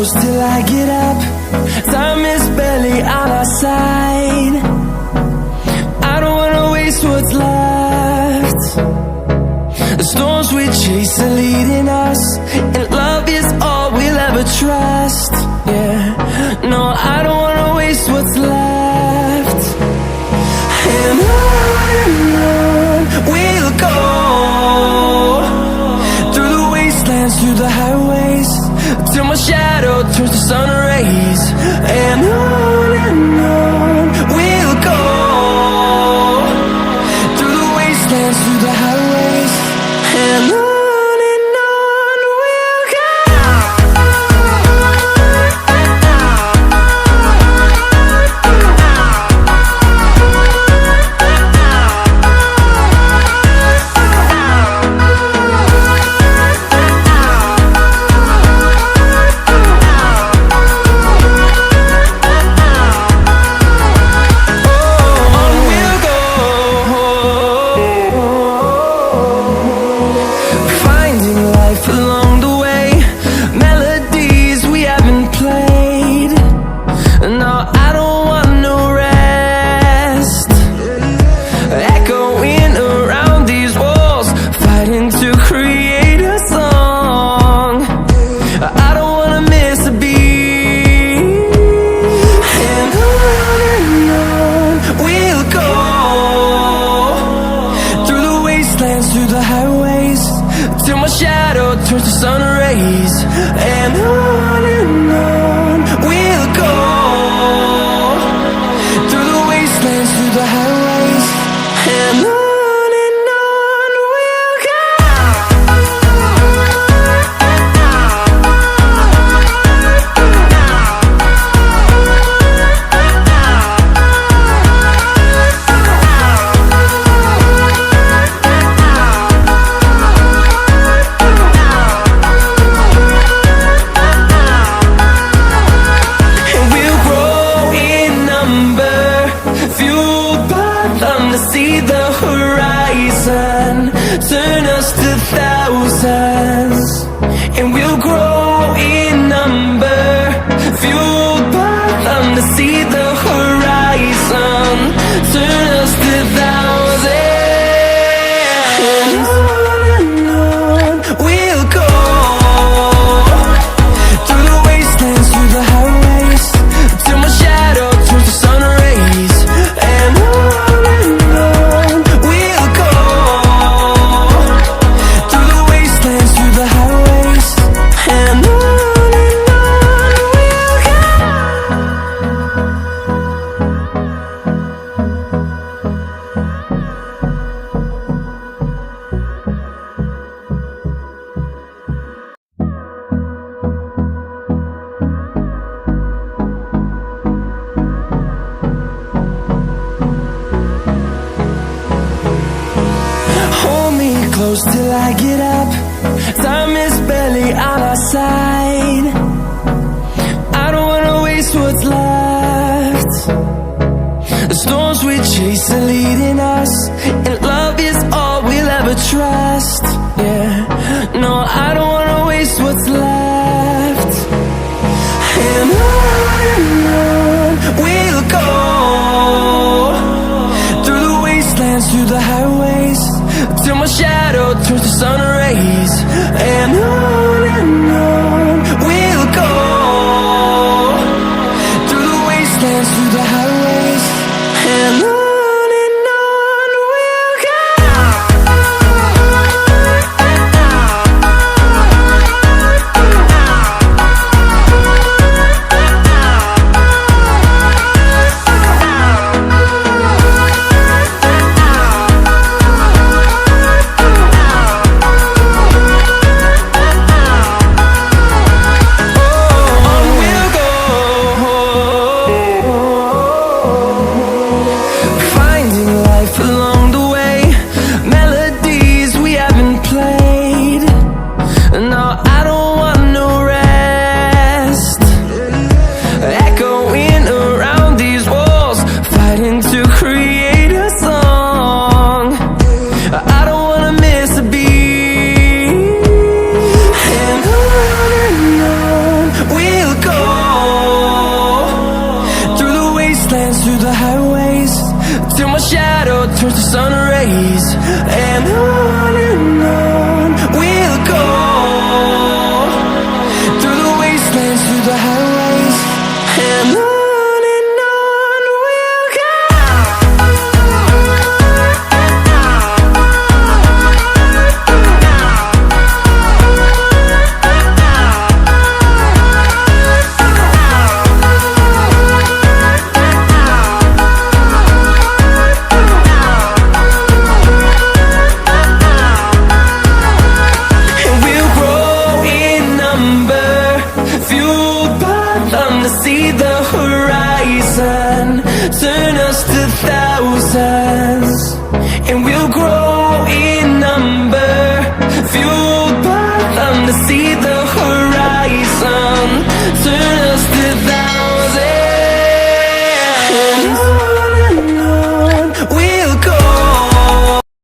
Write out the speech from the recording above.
close till I get up. Time is barely on our side. I don't wanna waste what's left. The storms we chase are leading us, and love is all we'll ever trust. Yeah, no, I don't wanna waste what's left. And on we'll go, through the wastelands, through the highways, till my shadow turns to sun rays. And on we'll go, through the wastelands, through the highways, and on we'll go. Through the highways, till my shadow turns to sun rays. And on we'll go, through the wastelands, through the highways, and on we'll go. See the horizon, turn us to thousands, and we'll grow in number, fueled by them. To see the horizon, turn us to thousands, and on we'll go, through the wastelands, through the highways, till my shadow turns to sun rays. And close till I get up. Time is barely on our side. I don't wanna waste what's left. The storms we chase are leading us, and love is all we'll ever trust. Yeah, no, I don't wanna waste what's left. And on we'll go, through the wastelands, through the highways, till my shadow turns to sun rays. And on we'll go, through the wastelands, through the highways, and on we'll go. wastelands, through the highways, till my shadow turns to sun rays. And on we'll go, through the wastelands, through the highways, and on we'll go. To see the horizon, turn us to thousands.